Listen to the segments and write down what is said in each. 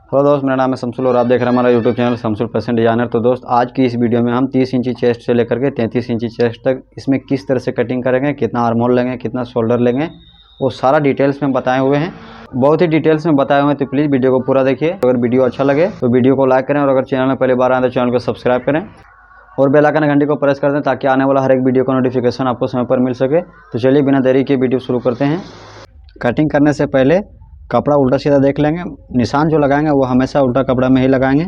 Hello दोस्त, मेरा नाम है शमसुल और आप देख रहे हैं हमारा YouTube channel Shamsul fashion designer. तो दोस्त, आज की इस वीडियो में हम 30 इंची चेस्ट से लेकर के 33 इंची चेस्ट तक इसमें किस तरह से कटिंग करेंगे, कितना आर्म होल लेंगे, कितना शोल्डर लेंगे, वो सारा डिटेल्स में बताए हुए हैं। बहुत ही डिटेल्स में बताए हुए हैं, तो प्लीज़ वीडियो को पूरा देखिए। अगर वीडियो अच्छा लगे तो वीडियो को लाइक करें और अगर चैनल में पहली बार आए तो चैनल को सब्सक्राइब करें और बेल आइकन घंटी को प्रेस कर दें ताकि आने वाला हर एक वीडियो का नोटिफिकेशन आपको समय पर मिल सके। तो चलिए बिना देरी के वीडियो शुरू करते हैं। कटिंग करने से पहले कपड़ा उल्टा सीधा देख लेंगे। निशान जो लगाएंगे वो हमेशा उल्टा कपड़ा में ही लगाएंगे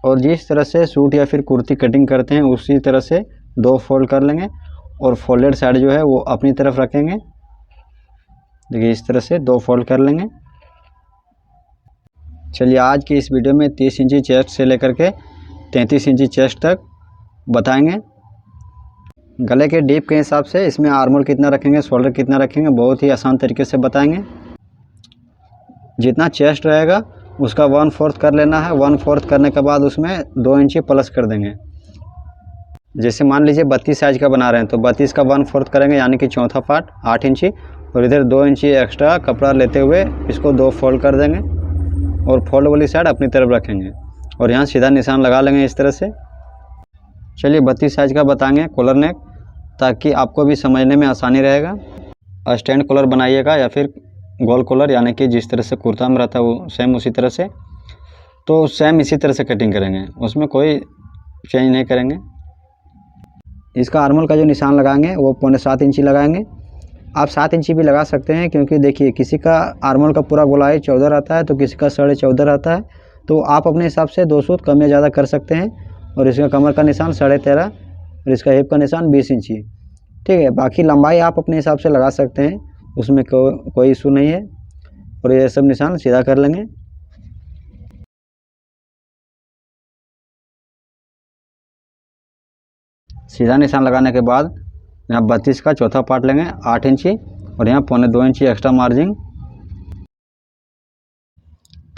और जिस तरह से सूट या फिर कुर्ती कटिंग करते हैं उसी तरह से 2 फोल्ड कर लेंगे और फोल्डेड साइड जो है वो अपनी तरफ रखेंगे। देखिए इस तरह से 2 फोल्ड कर लेंगे। चलिए आज की इस वीडियो में 30 इंची चेस्ट से लेकर के 33 इंची चेस्ट तक बताएंगे। गले के डीप के हिसाब से इसमें आर्म होल कितना रखेंगे, शोल्डर कितना रखेंगे, बहुत ही आसान तरीके से बताएंगे। जितना चेस्ट रहेगा उसका 1/4 कर लेना है। 1/4 करने के बाद उसमें 2 इंची प्लस कर देंगे। जैसे मान लीजिए 32 साइज का बना रहे हैं तो 32 का 1/4 करेंगे, यानी कि चौथा पार्ट 8 इंची, और इधर 2 इंची एक्स्ट्रा कपड़ा लेते हुए इसको 2 फोल्ड कर देंगे और फोल्ड वाली साइड अपनी तरफ रखेंगे और यहाँ सीधा निशान लगा लेंगे इस तरह से। चलिए 32 साइज का बताएंगे कॉलर नेक, ताकि आपको भी समझने में आसानी रहेगा। स्टैंड कॉलर बनाइएगा या फिर गोल कॉलर, यानी कि जिस तरह से कुर्ता में रहता है वो सेम उसी तरह से। तो सेम इसी तरह से कटिंग करेंगे, उसमें कोई चेंज नहीं करेंगे। इसका आर्मोल का जो निशान लगाएंगे वो 7.25 इंची लगाएंगे। आप 7 इंची भी लगा सकते हैं, क्योंकि देखिए किसी का आर्मोल का पूरा गोलाई 14 रहता है तो किसी का 14.5 रहता है। तो आप अपने हिसाब से 2 सूत कम या ज़्यादा कर सकते हैं। और इसका कमर का निशान 13.5 और इसका हिप का निशान 20 इंची, ठीक है। बाकी लंबाई आप अपने हिसाब से लगा सकते हैं, उसमें कोई इशू नहीं है। और ये सब निशान सीधा कर लेंगे। सीधा निशान लगाने के बाद यहाँ 32 का चौथा पार्ट लेंगे 8 इंची और यहाँ 1.25 इंची एक्स्ट्रा मार्जिन।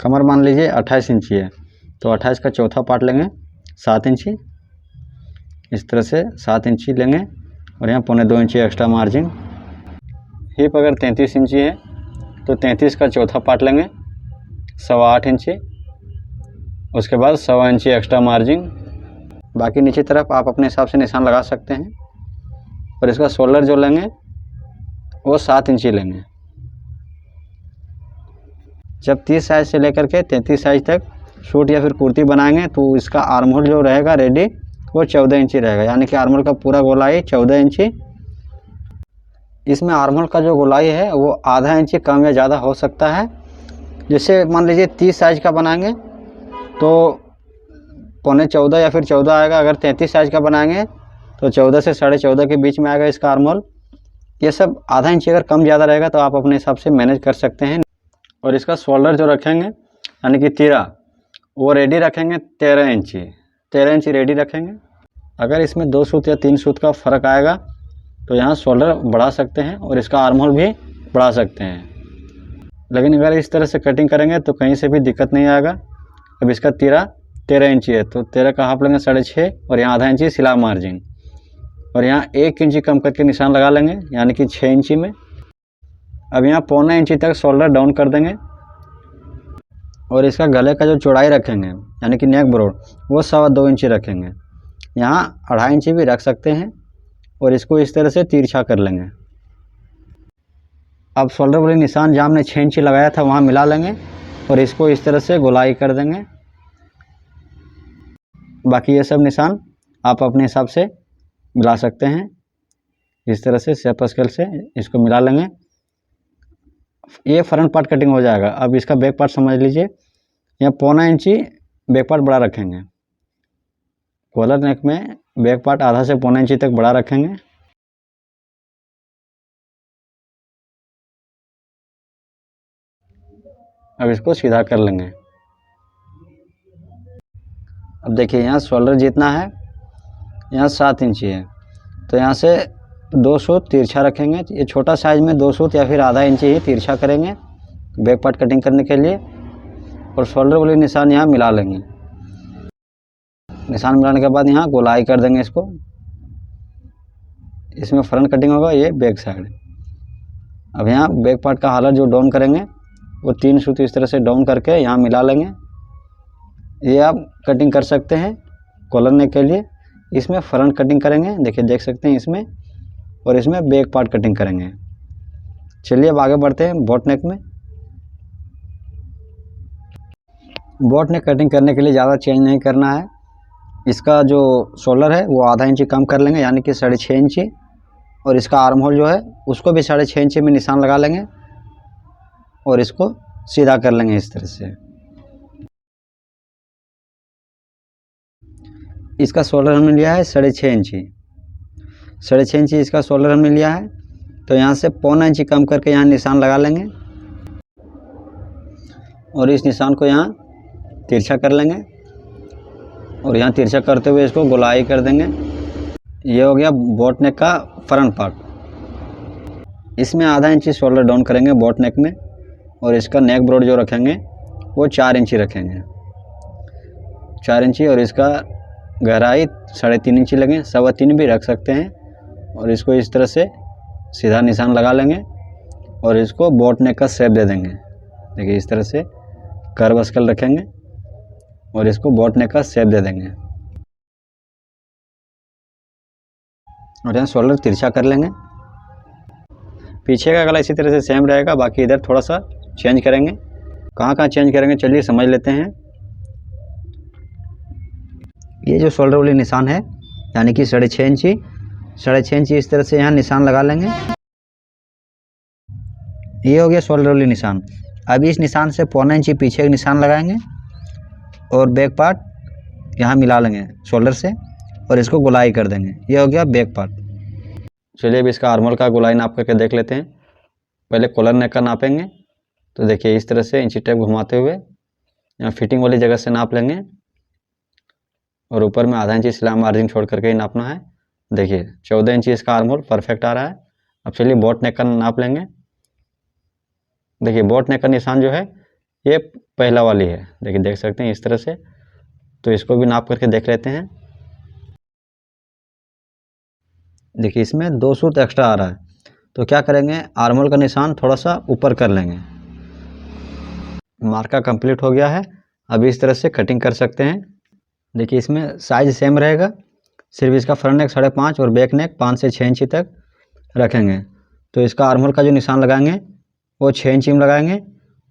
कमर मान लीजिए 28 इंची है तो 28 का चौथा पार्ट लेंगे 7 इंची, इस तरह से 7 इंची लेंगे और यहाँ 1.25 इंची एक्स्ट्रा मार्जिन। हिप अगर 33 इंची है तो 33 का चौथा पार्ट लेंगे 8.25 इंची, उसके बाद 1.25 इंची एक्स्ट्रा मार्जिन। बाकी नीचे तरफ आप अपने हिसाब से निशान लगा सकते हैं। और इसका शोल्डर जो लेंगे वो 7 इंची लेंगे। जब 30 साइज से लेकर के 33 साइज तक सूट या फिर कुर्ती बनाएंगे तो इसका आर्म होल जो रहेगा रेडी वो 14 इंची रहेगा, यानी कि आर्म होल का पूरा गोलाई 14 इंची। इसमें आर्म होल का जो गोलाई है वो आधा इंची कम या ज़्यादा हो सकता है। जैसे मान लीजिए 30 साइज का बनाएंगे तो 14.25 या फिर 14 आएगा। अगर 33 साइज का बनाएंगे तो 14 से 14.5 के बीच में आएगा इसका आर्म होल। ये सब आधा इंची अगर कम ज़्यादा रहेगा तो आप अपने हिसाब से मैनेज कर सकते हैं। और इसका शोल्डर जो रखेंगे यानी कि तीरा, वो रेडी रखेंगे 13 इंची। 13 इंची रेडी रखेंगे। अगर इसमें 2 सूत या 3 सूत का फ़र्क आएगा तो यहाँ शोल्डर बढ़ा सकते हैं और इसका आर्म होल भी बढ़ा सकते हैं। लेकिन अगर इस तरह से कटिंग करेंगे तो कहीं से भी दिक्कत नहीं आएगा। अब इसका तीरा 13 इंची है तो 13 का हाफ लेंगे 6.5 और यहाँ आधा इंची सिलाई मार्जिन और यहाँ 1 इंची कम करके निशान लगा लेंगे, यानी कि 6 इंची में। अब यहाँ 1.25 इंची तक शोल्डर डाउन कर देंगे और इसका गले का जो चौड़ाई रखेंगे यानी कि नेक ब्रॉड वो 2.25 इंची रखेंगे। यहाँ 2.5 इंची भी रख सकते हैं और इसको इस तरह से तिरछा कर लेंगे। अब शोल्डर वाले निशान जहाँ हमने 6 इंची लगाया था वहाँ मिला लेंगे और इसको इस तरह से गोलाई कर देंगे। बाकी ये सब निशान आप अपने हिसाब से मिला सकते हैं। इस तरह से शेप स्केल से इसको मिला लेंगे। ये फ्रंट पार्ट कटिंग हो जाएगा। अब इसका बैक पार्ट समझ लीजिए। यहाँ 1.25 इंची बैक पार्ट बड़ा रखेंगे। कॉलर नेक में बैक पार्ट आधा से 1.25 इंची तक बड़ा रखेंगे। अब इसको सीधा कर लेंगे। अब देखिए यहाँ शोल्डर जितना है यहाँ 7 इंची है तो यहाँ से 2 सूत तिरछा रखेंगे। ये छोटा साइज में 2 सूत या फिर आधा इंची ही तिरछा करेंगे बैक पार्ट कटिंग करने के लिए। और शोल्डर वाले निशान यहाँ मिला लेंगे। निशान मिलाने के बाद यहाँ गोलाई कर देंगे इसको। इसमें फ्रंट कटिंग होगा, ये बैक साइड। अब यहाँ बैक पार्ट का हालत जो डाउन करेंगे वो 3 सूत इस तरह से डाउन करके यहाँ मिला लेंगे। ये आप कटिंग कर सकते हैं कॉलर नेक के लिए। इसमें फ्रंट कटिंग करेंगे, देखिए देख सकते हैं इसमें, और इसमें बैक पार्ट कटिंग करेंगे। चलिए अब आगे बढ़ते हैं बोट नेक में। बोट नेक कटिंग करने के लिए ज़्यादा चेंज नहीं करना है। इसका जो शोल्डर है वो आधा इंची कम कर लेंगे, यानी कि 6.5 इंची, और इसका आर्म होल जो है उसको भी 6.5 इंची में निशान लगा लेंगे और इसको सीधा कर लेंगे इस तरह से। इसका शोल्डर हमने लिया है 6.5 इंची, 6.5 इंची इसका शोल्डर हमने लिया है। तो यहाँ से 1.25 इंची कम करके यहाँ निशान लगा लेंगे और इस निशान को यहाँ तिरछा कर लेंगे और यहाँ तिरछा करते हुए इसको गोलाई कर देंगे। ये हो गया बोट नेक का फ्रंट पार्ट। इसमें आधा इंची शोल्डर डाउन करेंगे बोट नेक में, और इसका नेक ब्रॉड जो रखेंगे वो 4 इंची रखेंगे, 4 इंची, और इसका गहराई 3.5 इंची लगे, 3.25 भी रख सकते हैं। और इसको इस तरह से सीधा निशान लगा लेंगे और इसको बोट नेक का शेप दे देंगे। देखिए इस तरह से कर्व स्केल रखेंगे और इसको बोट नेक का शेप दे देंगे। और यहाँ शोल्डर तिरछा कर लेंगे। पीछे का गला इसी तरह से सेम रहेगा, बाकी इधर थोड़ा सा चेंज करेंगे। कहाँ कहाँ चेंज करेंगे चलिए समझ लेते हैं। ये जो शोल्डर वाली निशान है यानी कि 6.5 इंची, 6.5 इंची इस तरह से यहाँ निशान लगा लेंगे। ये हो गया शोल्डर वाली निशान। अब इस निशान से 1.25 इंची पीछे का निशान लगाएंगे और बैक पार्ट यहाँ मिला लेंगे शोल्डर से और इसको गोलाई कर देंगे। ये हो गया बैक पार्ट। चलिए अब इसका आर्मोल का गोलाई नाप करके देख लेते हैं। पहले कॉलर नेक का नापेंगे, तो देखिए इस तरह से इंची टेप घुमाते हुए यहाँ फिटिंग वाली जगह से नाप लेंगे और ऊपर में आधा इंची सिलाई मार्जिन छोड़ करके ही नापना है। देखिए 14 इंची इसका आर्मोल परफेक्ट आ रहा है। अब चलिए बोट नेक का नाप लेंगे। देखिए बोट नेक का निशान जो है ये पहला वाली है, देखिए देख सकते हैं इस तरह से। तो इसको भी नाप करके देख लेते हैं। देखिए इसमें 2 सूत एक्स्ट्रा आ रहा है, तो क्या करेंगे आर्मोल का निशान थोड़ा सा ऊपर कर लेंगे। मार्का कंप्लीट हो गया है। अब इस तरह से कटिंग कर सकते हैं। देखिए इसमें साइज सेम रहेगा, सिर्फ इसका फ्रंट नेक 5.5 और बैक नेक 5 से 6 इंची तक रखेंगे। तो इसका आर्मोल का जो निशान लगाएंगे वो 6 इंची में लगाएंगे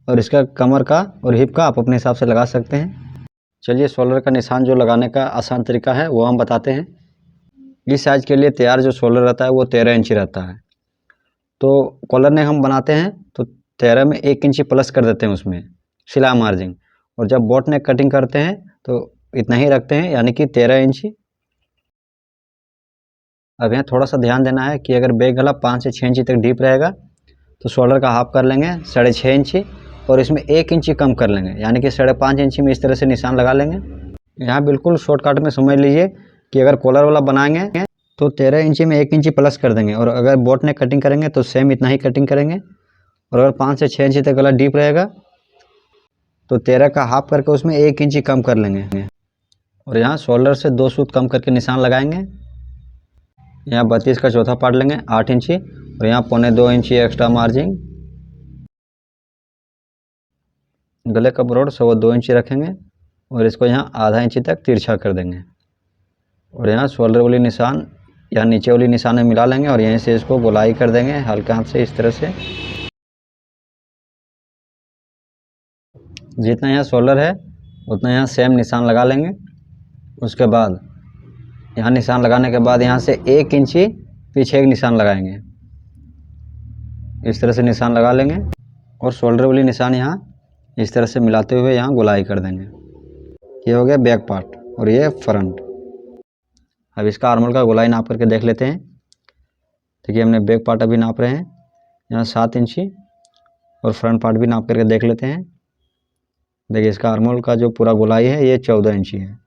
और इसका कमर का और हिप का आप अपने हिसाब से लगा सकते हैं। चलिए शोल्डर का निशान जो लगाने का आसान तरीका है वो हम बताते हैं। इस साइज के लिए तैयार जो शोल्डर रहता है वो 13 इंची रहता है। तो कॉलर नेक हम बनाते हैं तो 13 में 1 इंची प्लस कर देते हैं उसमें सिलाई मार्जिन, और जब बोट नेक कटिंग करते हैं तो इतना ही रखते हैं यानी कि 13 इंची। अब यहाँ थोड़ा सा ध्यान देना है कि अगर बैक गला 5 से 6 इंची तक डीप रहेगा तो शोल्डर का हाफ कर लेंगे 6.5 इंची और इसमें 1 इंची कम कर लेंगे, यानी कि 5.5 इंची में इस तरह से निशान लगा लेंगे। यहाँ बिल्कुल शॉर्टकट में समझ लीजिए कि अगर कॉलर वाला बनाएंगे तो 13 इंची में 1 इंची प्लस कर देंगे, और अगर बोट नेक कटिंग करेंगे तो सेम इतना ही कटिंग करेंगे। और अगर 5 से 6 इंची तक गला डीप रहेगा तो 13 का हाफ करके उसमें 1 इंची कम कर लेंगे और यहाँ शोल्डर से 2 सूत कम करके निशान लगाएंगे। यहाँ 32 का चौथा पार्ट लेंगे 8 इंची और यहाँ 1.25 इंची एक्स्ट्रा मार्जिन। गले का ब्रॉड 2.25 इंची रखेंगे और इसको यहाँ आधा इंची तक तिरछा कर देंगे और यहाँ शोल्डर वाली निशान यहाँ नीचे वाली निशान में मिला लेंगे और यहीं से इसको गोलाई कर देंगे हल्के हाथ से इस तरह से। जितना यहाँ शोल्डर है उतना यहाँ सेम निशान लगा लेंगे। उसके बाद यहाँ निशान लगाने के बाद यहाँ से 1 इंची पीछे एक निशान लगाएंगे, इस तरह से निशान लगा लेंगे और शोल्डर वाली निशान यहाँ इस तरह से मिलाते हुए यहाँ गोलाई कर देंगे। ये हो गया बैक पार्ट और ये फ्रंट। अब इसका आर्मोल का गोलाई नाप करके देख लेते हैं। देखिए हमने बैक पार्ट अभी नाप रहे हैं यहाँ 7 इंची और फ्रंट पार्ट भी नाप करके देख लेते हैं। देखिए इसका आर्मोल का जो पूरा गोलाई है ये 14 इंची है,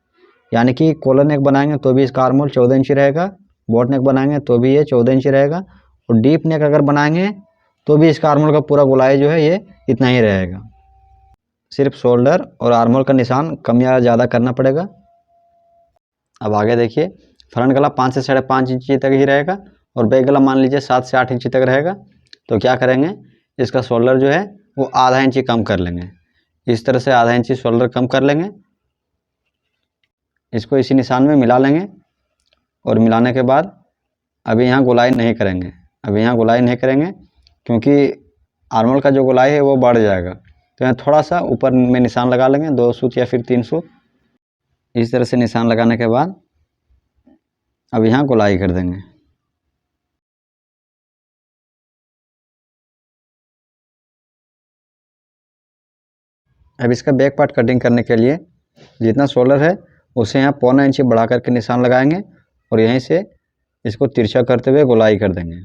यानी कि कॉलर नेक बनाएंगे तो भी इसका आर्मोल 14 इंची रहेगा, बोट नेक बनाएंगे तो भी ये 14 इंची रहेगा, और डीप नेक अगर बनाएंगे तो भी इसका आर्मोल का पूरा गोलाई जो है ये इतना ही रहेगा। सिर्फ शोल्डर और आर्मोल का निशान कम या ज़्यादा करना पड़ेगा। अब आगे देखिए फ्रंट गला 5 से 5.5 इंची तक ही रहेगा और बैक गला मान लीजिए 7 से 8 इंची तक रहेगा। तो क्या करेंगे इसका शोल्डर जो है वो आधा इंची कम कर लेंगे। इस तरह से आधा इंची शोल्डर कम कर लेंगे। इसको इसी निशान में मिला लेंगे और मिलाने के बाद अभी यहाँ गोलाई नहीं करेंगे। अभी यहाँ गोलाई नहीं करेंगे क्योंकि आर्मोल का जो गोलाई है वो बढ़ जाएगा। तो यहाँ थोड़ा सा ऊपर में निशान लगा लेंगे, 2 सूत या फिर 3 सूत। इस तरह से निशान लगाने के बाद अब यहाँ गोलाई कर देंगे। अब इसका बैक पार्ट कटिंग करने के लिए जितना शोल्डर है उसे यहाँ 1.25 इंची बढ़ा करके निशान लगाएंगे और यहीं से इसको तिरछा करते हुए गोलाई कर देंगे।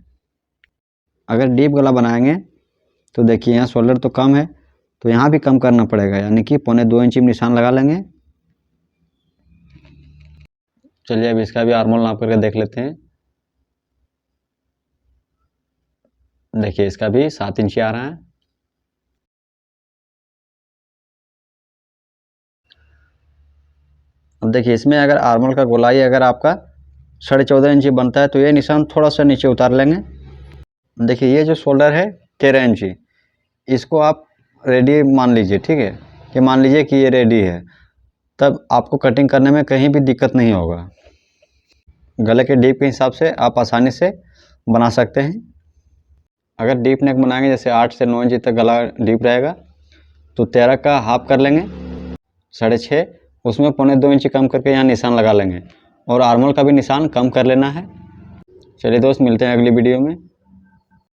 अगर डीप गला बनाएंगे तो देखिए यहाँ शोल्डर तो कम है, तो यहाँ भी कम करना पड़ेगा, यानी कि 1.25 इंची में निशान लगा लेंगे। चलिए अब इसका भी आर्मोल नाप करके देख लेते हैं। देखिए इसका भी 7 इंची आ रहा है। अब देखिए इसमें अगर आर्मोल का गोलाई अगर आपका 14.5 इंची बनता है तो ये निशान थोड़ा सा नीचे उतार लेंगे। देखिए ये जो शोल्डर है 13 इंची, इसको आप रेडी मान लीजिए, ठीक है, कि मान लीजिए कि ये रेडी है, तब आपको कटिंग करने में कहीं भी दिक्कत नहीं होगा। गले के डीप के हिसाब से आप आसानी से बना सकते हैं। अगर डीप नेक बनाएंगे, जैसे 8 से 9 इंची तक गला डीप रहेगा, तो 13 का हाफ कर लेंगे, 6.5, उसमें 1.25 इंची कम करके यहाँ निशान लगा लेंगे और आर्मोल का भी निशान कम कर लेना है। चलिए दोस्त, मिलते हैं अगली वीडियो में।